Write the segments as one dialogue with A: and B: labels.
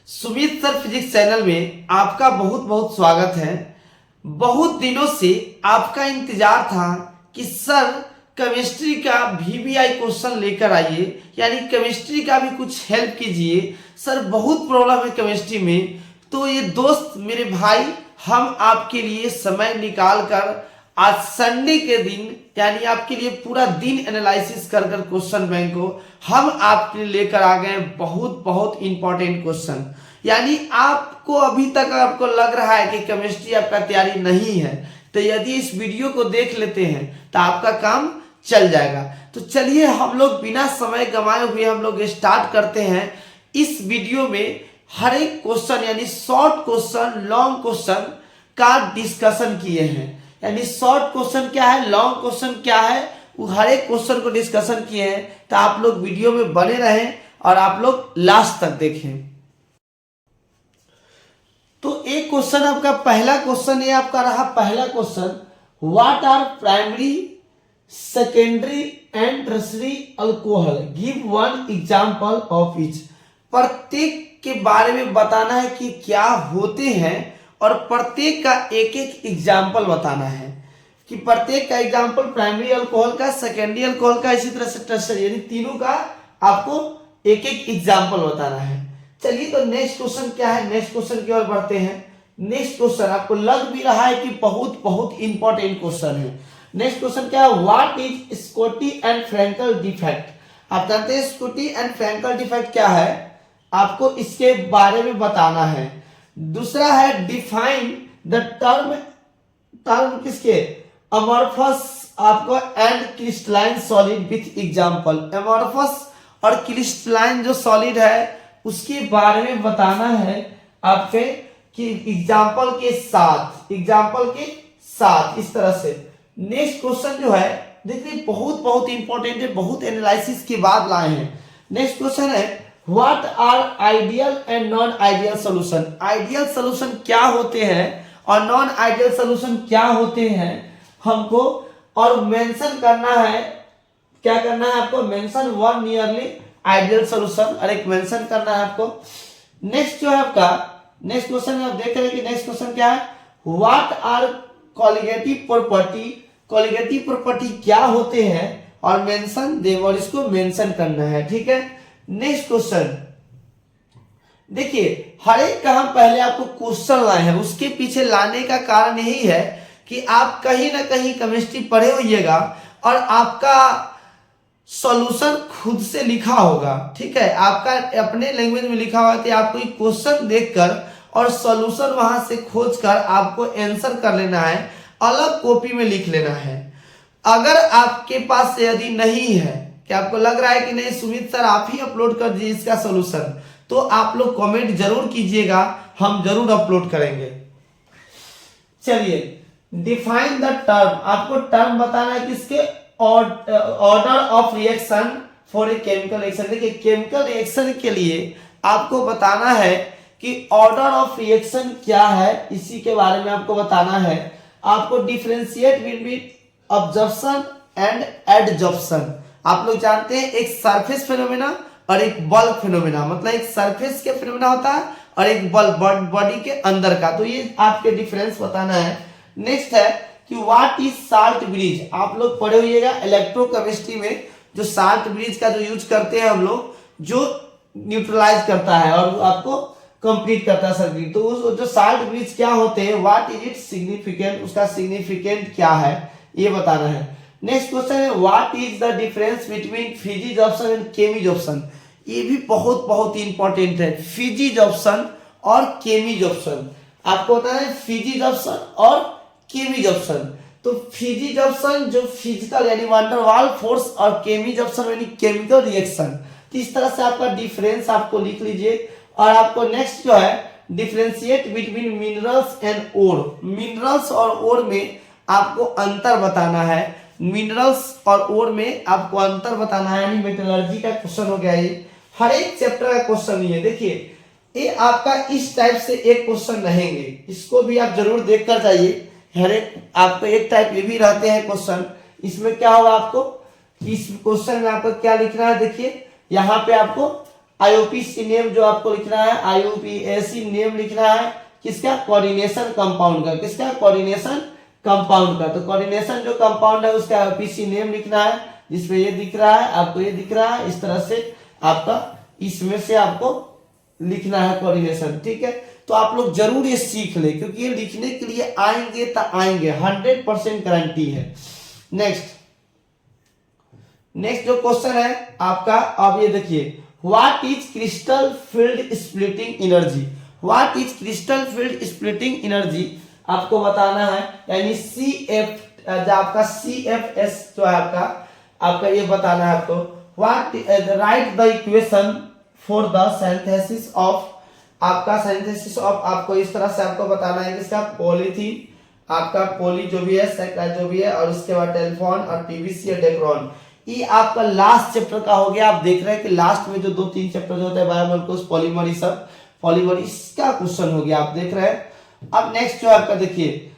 A: Sumit sir physics channel में आपका बहुत बहुत स्वागत है। बहुत दिनों से आपका इंतजार था कि सर केमिस्ट्री का वीवीआई क्वेश्चन लेकर आइए, यानी केमिस्ट्री का भी कुछ हेल्प कीजिए। सर बहुत प्रॉब्लम है केमिस्ट्री में। तो ये दोस्त मेरे भाई, हम आपके लिए समय निकाल कर आज संडे के दिन, यानी आपके लिए पूरा दिन एनालिसिस कर क्वेश्चन बैंक को हम आपके लिए लेकर आ गए। बहुत बहुत इंपॉर्टेंट क्वेश्चन, यानी आपको अभी तक आपको लग रहा है कि केमिस्ट्री आपका तैयारी नहीं है, तो यदि इस वीडियो को देख लेते हैं तो आपका काम चल जाएगा। तो चलिए हम लोग बिना समय गंवाए हुए हम लोग स्टार्ट करते हैं। इस वीडियो में हर एक क्वेश्चन, यानी शॉर्ट क्वेश्चन, लॉन्ग क्वेश्चन का डिस्कशन किए हैं। यानी शॉर्ट क्वेश्चन क्या है, लॉन्ग क्वेश्चन क्या है, वो हर एक क्वेश्चन को डिस्कशन किए हैं। तो आप लोग वीडियो में बने रहें और आप लोग लास्ट तक देखें। तो एक क्वेश्चन आपका पहला क्वेश्चन, ये आपका रहा पहला question, what are primary, secondary and tertiary alcohol, give one example of each. प्रत्येक के बारे में बताना है कि क्या होते हैं और प्रत्येक का एक एक एग्जाम्पल बताना है कि प्रत्येक का एग्जाम्पल प्राइमरी अल्कोहल का, सेकेंडरी अल्कोहल का, इसी तरह से टर्शियरी, यानी तीनों का आपको एक एक एग्जाम्पल बताना है। चलिए तो नेक्स्ट क्वेश्चन क्या है, नेक्स्ट क्वेश्चन की ओर बढ़ते हैं। नेक्स्ट क्वेश्चन आपको लग भी रहा है कि बहुत बहुत इंपॉर्टेंट क्वेश्चन है। नेक्स्ट क्वेश्चन क्या है, what is Schottky and Frenkel defect. आप जानते हैं स्कॉटी एंड फ्रैंकल डिफेक्ट क्या है, आपको इसके बारे में बताना है। दूसरा है डिफाइन द टर्म किसके, अमॉर्फस आपको and crystalline solid with example. Amorphous और क्रिस्टलाइन जो सॉलिड है उसके बारे में बताना है आपके कि एग्जांपल के साथ, एग्जांपल के साथ, इस तरह से। नेक्स्ट क्वेश्चन जो है देखिए बहुत बहुत इंपॉर्टेंट है, बहुत एनालिसिस के बाद लाए हैं। नेक्स्ट क्वेश्चन है what are ideal and non ideal solution. Ideal solution क्या होते हैं और नॉन आइडियल सोल्यूशन क्या होते हैं हमको और मेंशन करना है। क्या करना है आपको, mention one nearly ideal solution, और एक मेंशन करना है आपको। नेक्स्ट जो है आपका नेक्स्ट क्वेश्चन आप देख रहे हैं कि नेक्स्ट क्वेश्चन क्या है, what are colligative property. Colligative property क्या होते हैं और मेंशन देम, और इसको मेंशन करना है, ठीक है। नेक्स्ट क्वेश्चन देखिए, हर एक का हम पहले आपको क्वेश्चन लाए हैं, उसके पीछे लाने का कारण यही है कि आप कहीं ना कहीं केमिस्ट्री पढ़े होइएगा और आपका सॉल्यूशन खुद से लिखा होगा, ठीक है, आपका अपने लैंग्वेज में लिखा होगा। तो आपको एक क्वेश्चन देखकर और सॉल्यूशन वहां से खोजकर आपको आंसर कर लेना है, अलग कॉपी में लिख लेना है। अगर आपके पास यदि नहीं है कि आपको लग रहा है कि नहीं सुमित सर आप ही अपलोड कर दीजिए इसका सॉल्यूशन, तो आप लोग कमेंट जरूर कीजिएगा, हम जरूर अपलोड करेंगे। चलिए डिफाइन द टर्म, आपको टर्म बताना है किसके, order of reaction for a chemical reaction. देखिए केमिकल रिएक्शन के लिए आपको बताना है कि ऑर्डर ऑफ रिएक्शन क्या है, इसी के बारे में आपको बताना है। आपको differentiate between absorption and adsorption. आप लोग जानते हैं एक सरफेस फिनोमेना और एक बल्क फिनोमेना, मतलब एक सरफेस के फिनोमेना होता है और एक बल्क बॉडी के अंदर का, तो ये आपके डिफरेंस बताना है। नेक्स्ट है कि व्हाट इज साल्ट ब्रिज। आप लोग पढ़े होइएगा इलेक्ट्रोकेमिस्ट्री में, जो साल्ट ब्रिज का जो यूज करते हैं हम लोग, जो न्यूट्रलाइज करता है और आपको कंप्लीट करता है सर्किट। तो उस जो साल्ट ब्रिज क्या होते हैं, व्हाट इज इट सिग्निफिकेंट, उसका सिग्निफिकेंट क्या है ये बताना है। नेक्स्ट क्वेश्चन है what is the difference between physisorption and chemisorption. ये भी बहुत बहुत इंपॉर्टेंट है, फिजिजॉर्प्शन और केमिजॉर्प्शन। आपको बताना है फिजिजॉर्प्शन और केमिजॉर्प्शन। तो फिजिजॉर्प्शन जो फिजिकल यानी वैन डर वाल फोर्स, और केमिजॉर्प्शन यानी केमिकल रिएक्शन। तो इस तरह से आपका डिफरेंस आपको लिख लीजिए। और आपको नेक्स्ट जो है differentiate between minerals and ore. Minerals और ओर में आपको अंतर बताना है, मिनरल्स और ओर में आपको अंतर बताना है, यानी मेटलर्जी का क्वेश्चन हो गया। ये हर एक चैप्टर का क्वेश्चन ही है। देखिए ये आपका इस टाइप से एक क्वेश्चन रहेंगे, इसको भी आप जरूर देख कर जाइए। हर एक आपको एक टाइप ये भी रहते हैं क्वेश्चन। इसमें क्या होगा आपको, इस क्वेश्चन में आपको क्या लिखना है, देखिए यहाँ पे आपको आईयूपीएसी नेम जो आपको लिखना है, आईयूपीएसी नेम लिखना है किसका, कोऑर्डिनेशन कंपाउंड का, किसका, कोऑर्डिनेशन कंपाउंड का। तो कोऑर्डिनेशन जो कंपाउंड है उसका आईयूपीएसी नेम लिखना है, जिसमें ये दिख रहा है आपको, ये दिख रहा है, इस तरह से आपका इसमें से आपको लिखना है कोऑर्डिनेशन, ठीक है। तो आप लोग जरूर ये सीख ले, क्योंकि ये लिखने के लिए आएंगे तो आएंगे, 100% गारंटी है। नेक्स्ट जो क्वेश्चन है आपका, अब ये देखिए, what is crystal field splitting energy, what is crystal field splitting energy आपको बताना है, यानी CF जो आपका CFS जो है आपका ये बताना है आपको। What right the equation for the synthesis of, आपका सिंथेसिस ऑफ आपको इस तरह से आपको बताना है किसका, पॉलीथीन, आपका पॉली जो भी है, सेक्राइड जो भी है, और उसके बाद टेलीफोन और PVC और डेक्रोन। ये आपका लास्ट चैप्टर का हो गया। आप देख रहे हैं कि लास्ट में जो 2-3 चैप्टर जो होते हैं, बायोमोलिक्यूल्स, पॉलीमर, सब पॉलीमर, इसका क्वेश्चन हो गया, आप देख रहे हैं। अब नेक्स्ट जो आपका देखिए,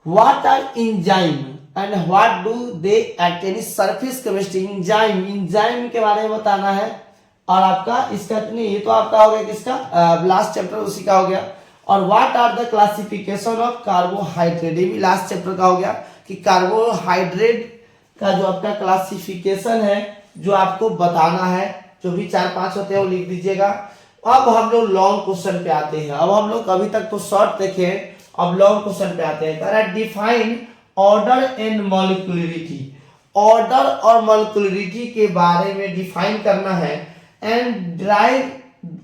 A: what are enzyme and what do they act, यानी सरफेस केमिस्ट्री, एंजाइम के बारे में बताना है। और आपका इसका नहीं, ये तो आपका हो गया किसका, लास्ट चैप्टर उसी का हो गया। और what are the classification of carbohydrate, ये भी लास्ट चैप्टर का हो गया कि कार्बोहाइड्रेट का जो आपका क्लासिफिकेशन है जो आपको बताना है, जो भी 4-5 होते हैं वो लिख दीजिएगा। अब हम लोग लॉन्ग क्वेश्चन पे आते हैं। अब हम लोग अभी तक तो शॉर्ट देखे, अब लॉन्ग क्वेश्चन पे आते हैं। कह define order and molecularity, order और मॉलिक्यूलरिटी के बारे में डिफाइन करना है। एंड ड्राइव,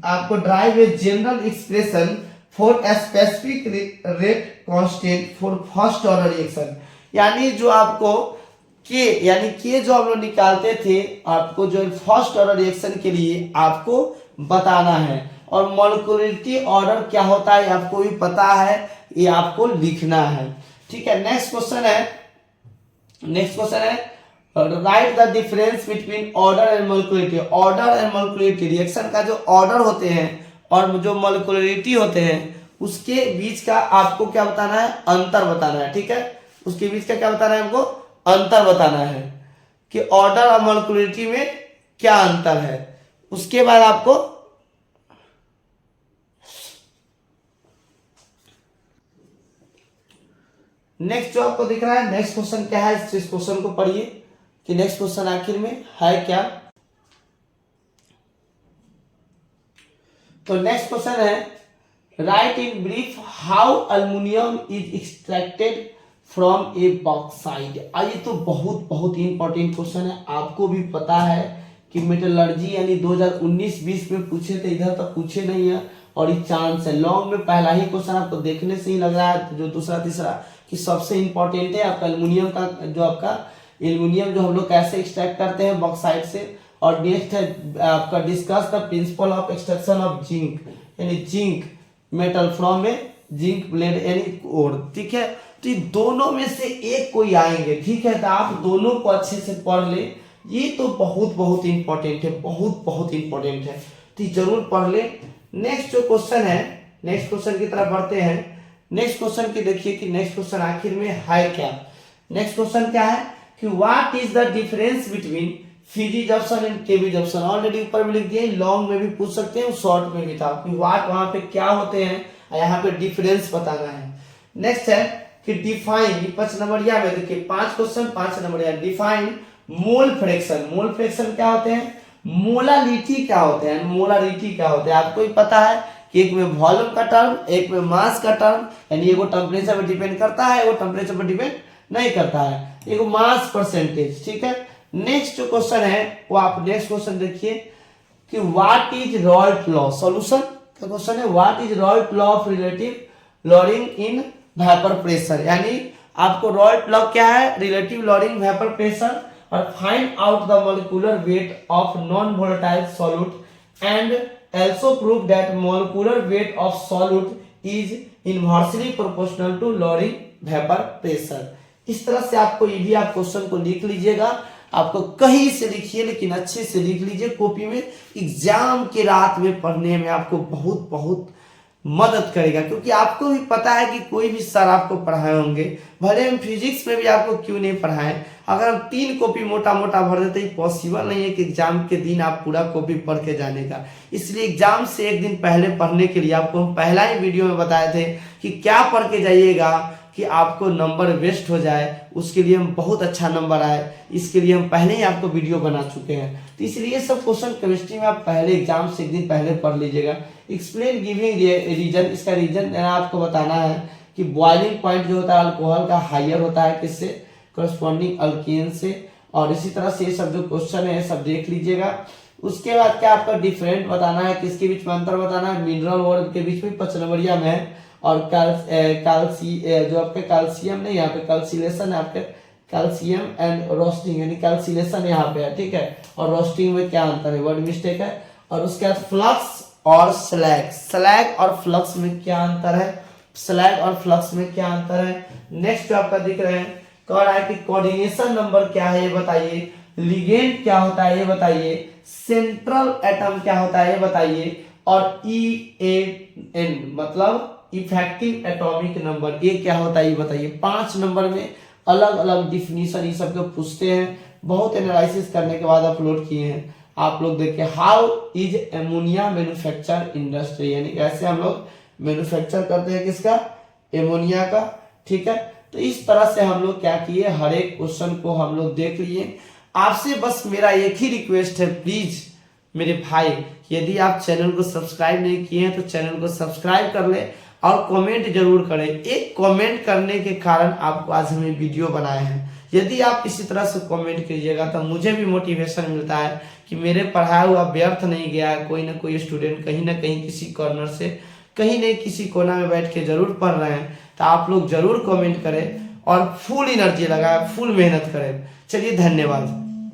A: आपको drive a general expression for a specific rate constant for first order reaction, यानी जो आपको के, यानी के जो हम लोग निकालते थे, आपको जो फर्स्ट ऑर्डर रिएक्शन के लिए आपको बताना है। और मॉलिक्यूलरिटी ऑर्डर क्या होता है आपको भी पता है, ये आपको लिखना है, ठीक है। नेक्स्ट क्वेश्चन है right the difference between order and molecularity, order and molecularity, reaction का जो ऑर्डर होते हैं और जो मॉलिक्यूलरिटी होते हैं उसके बीच का आपको क्या बताना है, अंतर बताना है, ठीक है। उसके बीच का क्या बताना है हमको, अंतर बताना है कि ऑर्डर और मॉलिक्यूलरिटी में क्या अंतर है। उसके बाद आपको नेक्स्ट जो आपको दिख रहा है, नेक्स्ट क्वेश्चन क्या है, इस क्वेश्चन को पढ़िए कि नेक्स्ट क्वेश्चन आखिर में है क्या। तो नेक्स्ट क्वेश्चन है right in brief how aluminium is extracted from A bauxite. ये तो बहुत बहुत इंपॉर्टेंट क्वेश्चन है, आपको भी पता है कि मेटलर्जी यानी 2019-20 में पूछे थे, इधर तक पूछे नहीं है और ये चांस है। लॉन्ग में पहला ही क्वेश्चन आपको देखने से ही लग रहा है, जो दूसरा तीसरा कि सबसे इंपॉर्टेंट है आपका एल्युमिनियम का, जो आपका एल्युमिनियम जो हम लोग कैसे एक्सट्रैक्ट करते हैं बॉक्साइड से। और नेक्स्ट है आपका discuss the principle of extraction of zinc, यानी जिंक मेटल फ्रॉम में जिंक ब्लेड यानी ओर, ठीक है। तो ये दोनों में से एक कोई आएंगे, ठीक है। तो आप दोनों को अच्छे से पढ़ ले, ये तो बहुत बहुत इंपॉर्टेंट है, बहुत बहुत इंपॉर्टेंट है, तो जरूर पढ़ ले। नेक्स्ट जो क्वेश्चन है, नेक्स्ट क्वेश्चन की तरफ बढ़ते हैं। नेक्स्ट क्वेश्चन की देखिए कि नेक्स्ट क्वेश्चन आखिर में है क्या। नेक्स्ट क्वेश्चन क्या है कि what is the difference between Fiji junction and KB junction. Already ऊपर में लिख दिया, लॉन्ग में भी पूछ सकते हैं, शॉर्ट में भी था कि व्हाट वहां पे क्या होते हैं, यहाँ पे डिफरेंस बताना है। नेक्स्ट है कि डिफाइन, 5 नंबरिया में देखिए 5 क्वेश्चन 5 नंबरिया। Define mole fraction, mole fraction क्या होते हैं, मोलालिटी क्या होते हैं, मोलालिटी क्या होते हैं। आपको ही पता है कि एक में वॉल्यूम का टर्म, एक में मास का टर्म, यानी एगो टेम्परेचर पे डिपेंड करता है, वो टेम्परेचर पे डिपेंड नहीं करता है, एगो मास परसेंटेज, ठीक है। नेक्स्ट जो क्वेश्चन है वो आप नेक्स्ट क्वेश्चन देखिए कि what is Raoult law. Solution का क्वेश्चन है what is Raoult law of relative lowering in vapour pressure, यानी आपको रॉल्ट लॉ क्या है, रिलेटिव लोअरिंग वेपर प्रेशर। और find out the molecular weight of non volatile solute and also prove that molecular weight of solute is inversely proportional to lowering vapor pressure। इस तरह से आपको ये भी आप क्वेश्चन को लिख लीजिएगा, आपको कहीं से लिखिए लेकिन अच्छे से लिख लीजिए कॉपी में। एग्जाम के रात में पढ़ने में आपको बहुत बहुत मदद करेगा, क्योंकि आपको भी पता है कि कोई भी सर आपको पढ़ाए होंगे, भले हम फिजिक्स में भी आपको क्यों नहीं पढ़ाएं, अगर हम 3 कॉपी मोटा मोटा भर देते ही पॉसिबल नहीं है कि एग्जाम के दिन आप पूरा कॉपी पढ़ के जाने का। इसलिए एग्जाम से एक दिन पहले पढ़ने के लिए आपको हम पहला ही वीडियो में बताए थे कि क्या पढ़ के जाइएगा कि आपको नंबर वेस्ट हो जाए, उसके लिए हम बहुत अच्छा नंबर आए, इसके लिए हम पहले ही आपको वीडियो बना चुके हैं। तो इसलिए सब क्वेश्चन केमिस्ट्री में आप पहले एग्जाम से एक दिन पहले पढ़ लीजिएगा। एक्सप्लेन गिविंग रीजन, इसका रीजन आपको बताना है कि बॉइलिंग पॉइंट जो होता है अल्कोहल का हाइयर होता है किससे, करस्पॉन्डिंग अल्केन से। और इसी तरह से ये सब जो क्वेश्चन है सब देख लीजिएगा। उसके बाद क्या आपका डिफरेंट बताना है, किसके बीच में अंतर बताना है, मिनरल वर्ड के बीच में 5 नंबरिया में है। और जो आपके कैल्शियम नहीं, यहाँ पे कैल्सिलेशन है, आपके कैल्शियम एंड रोस्टिंग यानी कैल्सिलेशन यहाँ पे है, ठीक है। और रोस्टिंग में क्या अंतर है, वर्ड मिस्टेक है। और उसके बाद फ्लक्स और स्लैग, स्लैग और फ्लक्स में क्या अंतर है, स्लैग और फ्लक्स में क्या अंतर है। नेक्स्ट जो आपका दिख रहे हैं, कह रहा है कि कोऑर्डिनेशन नंबर क्या है ये बताइए, लिगेंड क्या होता है ये बताइए, सेंट्रल एटम क्या होता है ये बताइए, और EAN मतलब इफेक्टिव एटॉमिक नंबर ये क्या होता है ये बताइए। 5 नंबर में अलग अलग डिफिनीशन ये सब को पूछते हैं, बहुत एनालिसिस करने के बाद अपलोड किए हैं। आप लोग देखिए, how is ammonia manufacture industry, यानी कैसे हम लोग मैन्युफैक्चर करते हैं किसका, एमोनिया का, ठीक है। तो इस तरह से हम लोग क्या किए, हर एक क्वेश्चन को हम लोग देख लिए। आपसे बस मेरा एक ही रिक्वेस्ट है, प्लीज मेरे भाई, यदि आप चैनल को सब्सक्राइब नहीं किए हैं तो चैनल को सब्सक्राइब कर ले और कमेंट जरूर करें। एक कमेंट करने के कारण आपको आज हमें वीडियो बनाए हैं। यदि आप इसी तरह से कमेंट कीजिएगा तो मुझे भी मोटिवेशन मिलता है कि मेरे पढ़ाया हुआ व्यर्थ नहीं गया, कोई ना कोई स्टूडेंट कहीं ना कहीं किसी कॉर्नर से, कहीं नहीं किसी कोना में बैठ के जरूर पढ़ रहे हैं। तो आप लोग जरूर कमेंट करें और फुल एनर्जी लगाएं, फुल मेहनत करें। चलिए, धन्यवाद।